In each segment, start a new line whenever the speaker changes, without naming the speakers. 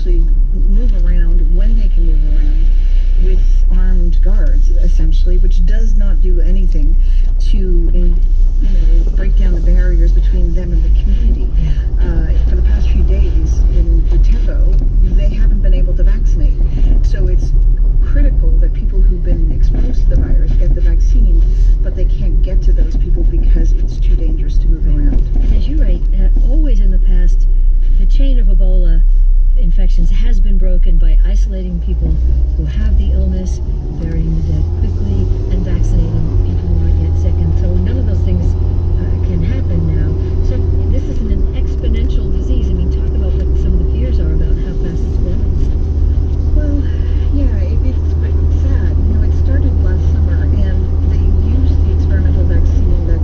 actually move around when they can move around with armed guards, essentially, which does not do anything to, break down the barriers between them and the community. For the past few days in Butembo, they haven't been able to vaccinate. So it's critical that people who've been exposed to the virus get the vaccine, but they can't get to those people because it's too dangerous to move around.
And as you write, always in the past, the chain of Ebola infections has been broken by isolating people who have the illness, burying the dead quickly, and vaccinating people who aren't yet sick. And so none of those things can happen now. So this isn't an exponential disease. I mean, talk about what some of the fears are about how fast it's growing.
Well, yeah, it's sad. It started last summer, and they used the experimental vaccine that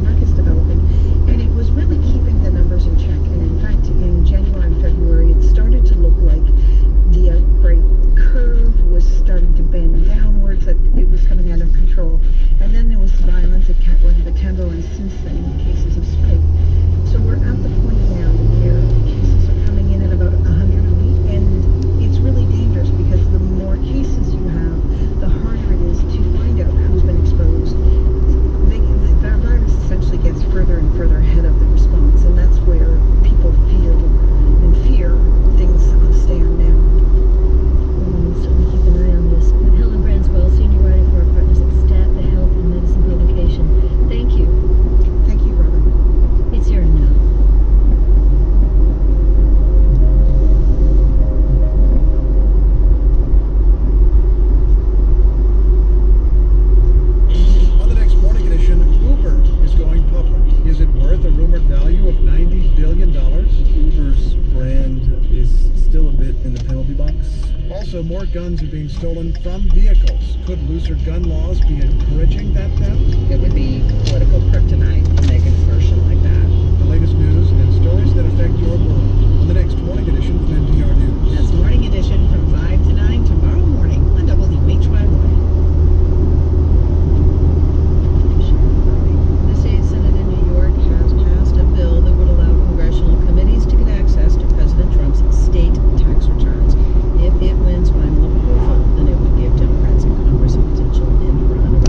Merck is developing, and it was really keeping the numbers in check. And in fact, in January and February, it started to look like the outbreak curve was starting to bend downwards, that it was coming out of control. And then there was violence at Catwa and Butembo, and since then, cases have spiked. So we're at the point now where cases are coming in at about 100 a week, and it's really dangerous because the more cases you have, the harder it is to find out who's been exposed. The virus essentially gets further and further ahead of the response, and that's where people feel and fear things stand now.
So we keep an eye on this. Helen Branswell, senior writer for our partners at STAT, the Health and Medicine publication. Thank you.
Thank you, Robin.
It's here and now.
On the next Morning Edition, Uber is going public. Is it worth a rumored value of $90 billion?
Uber's brand is still a bit in the penalty box.
Also, more guns are being stolen from vehicles. Could looser gun laws be encouraging that theft?
It would be political kryptonite to make an assertion like that.
The latest news and stories that affect your world on the next Morning Edition from NPR News.
That's Morning Edition from 5 to 9 tomorrow morning on WHYY. The state Senate in New York has passed a bill that would allow congressional committees to get access to President Trump's state tax returns. If it wins final approval, then it would give Democrats in Congress a potential end run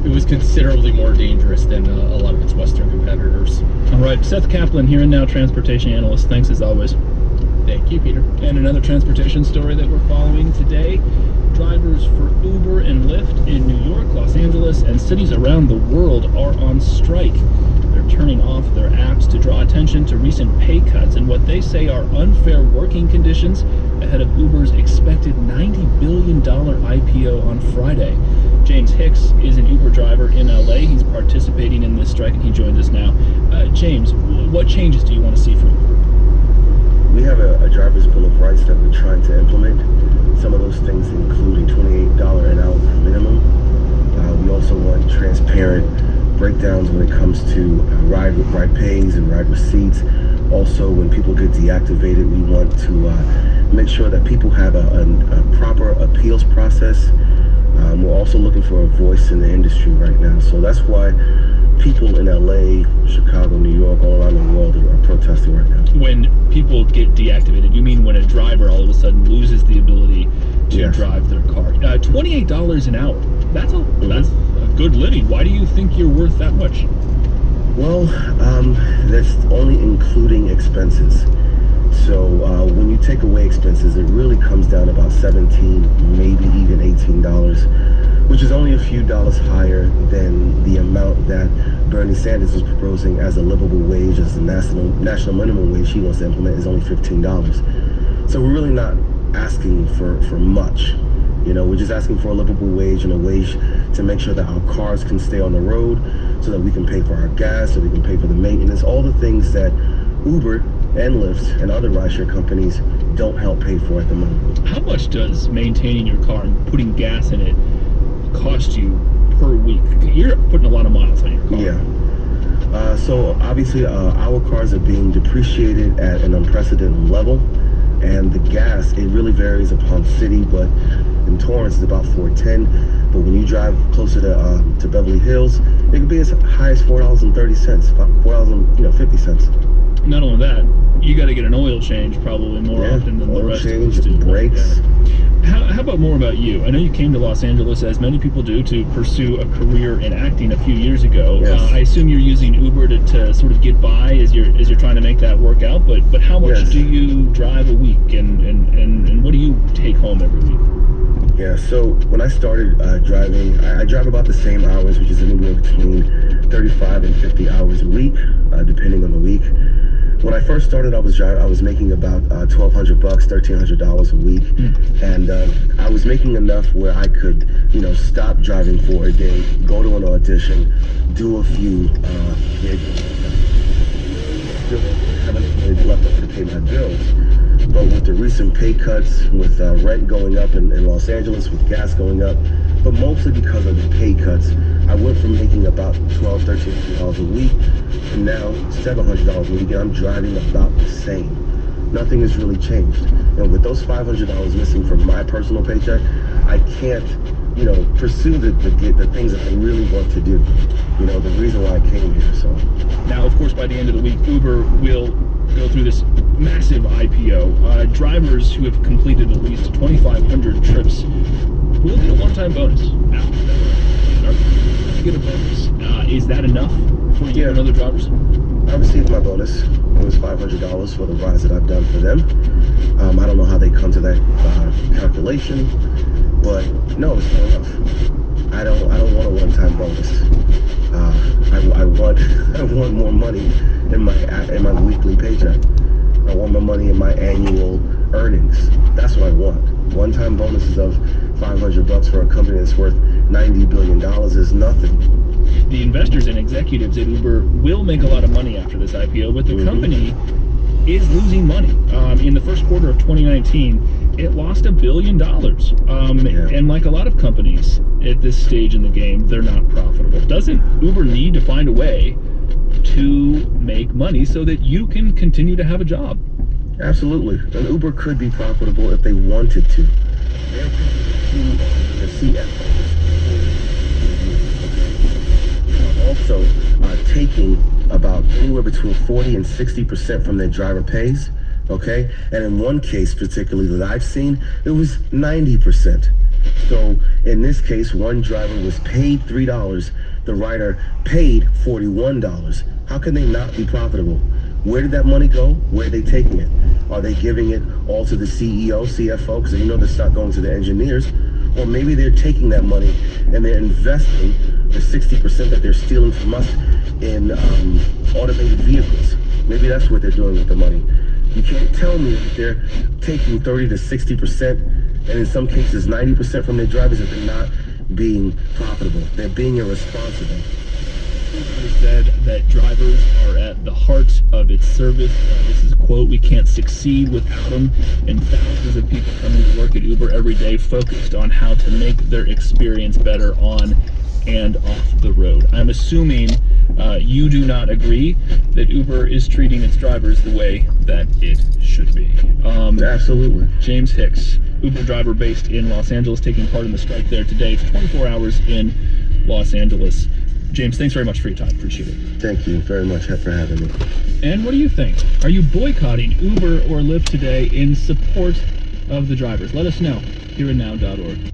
it was considerably more dangerous than a lot of its Western competitors.
All right, Seth Kaplan, Here and Now transportation analyst. Thanks as always.
Thank you, Peter.
And another transportation story that we're following today. Drivers for Uber and Lyft in New York, Los Angeles, and cities around the world are on strike. They're turning off their apps to draw attention to recent pay cuts and what they say are unfair working conditions ahead of Uber's expected $90 billion IPO on Friday. James Hicks is an Uber driver in LA. He's participating in this strike and he joins us now. James, what changes do you want to see from Uber?
We have a driver's bill of rights that we're trying to implement. Some of those things include a $28 an hour minimum. We also want transparent breakdowns when it comes to ride pays and ride receipts. Also, when people get deactivated, we want to make sure that people have a proper appeals process. We're also looking for a voice in the industry right now. So that's why people in LA, Chicago, New York, all around the world are protesting right now.
When people get deactivated, you mean when a driver all of a sudden loses the ability to
Yes.
drive their car? $28 an hour. That's a good living. Why do you think you're worth that much?
Well, that's only including expenses. So when you take away expenses, it really comes down to about $17, maybe even $18, which is only a few dollars higher than the amount that Bernie Sanders is proposing as a livable wage, as the national minimum wage he wants to implement is only $15. So we're really not asking for much. You know, we're just asking for a livable wage and a wage to make sure that our cars can stay on the road, so that we can pay for our gas, so we can pay for the maintenance, all the things that Uber and Lyft and other rideshare companies don't help pay for at the moment.
How much does maintaining your car and putting gas in it cost you per week? You're putting a lot of miles on your car.
Yeah. So obviously our cars are being depreciated at an unprecedented level, and the gas, it really varies upon city, but in Torrance it's about $4.10. But when you drive closer to Beverly Hills, it could be as high as $4.30, about $4.50.
Not only that, you got to get an oil change probably more often than the
oil
rest
change,
of us do.
brakes.
How about more about you? I know you came to Los Angeles, as many people do, to pursue a career in acting a few years ago.
Yes.
I assume you're using Uber to sort of get by as you're trying to make that work out. But how much
Yes.
do you drive a week, and what do you take home every week?
Yeah, so when I started driving, I drive about the same hours, which is anywhere between 35 and 50 hours a week, depending on the week. When I first started, I was making about $1,200, $1,300 a week, and I was making enough where I could, stop driving for a day, go to an audition, do a few gigs, still have enough left over to pay my bills. But with the recent pay cuts, with rent going up in Los Angeles, with gas going up, but mostly because of the pay cuts, I went from making about $1,200, $1,300 a week to now $700 a week, and I'm driving about the same. Nothing has really changed. And with those $500 missing from my personal paycheck, I can't, pursue the things that I really want to do. The reason why I came here. So
Now, of course, by the end of the week, Uber will go through this massive IPO. Drivers who have completed at least 2,500 trips will get a one-time bonus. Now, get a bonus. Is that enough for you and other drivers?
I received my bonus. It was $500 for the rides that I've done for them. I don't know how they come to that calculation, but no, it's not enough. I don't want a one-time bonus. I want more money in my weekly paycheck. I want more money in my annual earnings. That's what I want. One-time bonuses of $500 for a company that's worth $90 billion is nothing.
The investors and executives at Uber will make a lot of money after this IPO, but the company is losing money. In the first quarter of 2019, it lost $1 billion. And like a lot of companies at this stage in the game, they're not profitable. Doesn't Uber need to find a way to make money so that you can continue to have a job?
Absolutely. And Uber could be profitable if they wanted to. They're the CFOs. Also taking about anywhere between 40 and 60% from their driver pays, okay? And in one case particularly that I've seen, it was 90%. So in this case, one driver was paid $3. The rider paid $41. How can they not be profitable? Where did that money go? Where are they taking it? Are they giving it all to the CEO, CFO? Because you know that's not going to the engineers. Or maybe they're taking that money and they're investing the 60% that they're stealing from us in automated vehicles. Maybe that's what they're doing with the money. You can't tell me that they're taking 30 to 60%, and in some cases 90% from their drivers, that they're not being profitable. They're being irresponsible.
Uber said that drivers are at the heart of its service. This is a quote, "We can't succeed without them," and thousands of people coming to work at Uber every day focused on how to make their experience better on and off the road. I'm assuming you do not agree that Uber is treating its drivers the way that it should be.
Absolutely.
James Hicks, Uber driver based in Los Angeles, taking part in the strike there today. It's 24 hours in Los Angeles. James, thanks very much for your time. Appreciate it.
Thank you very much for having me.
And what do you think? Are you boycotting Uber or Lyft today in support of the drivers? Let us know here at now.org.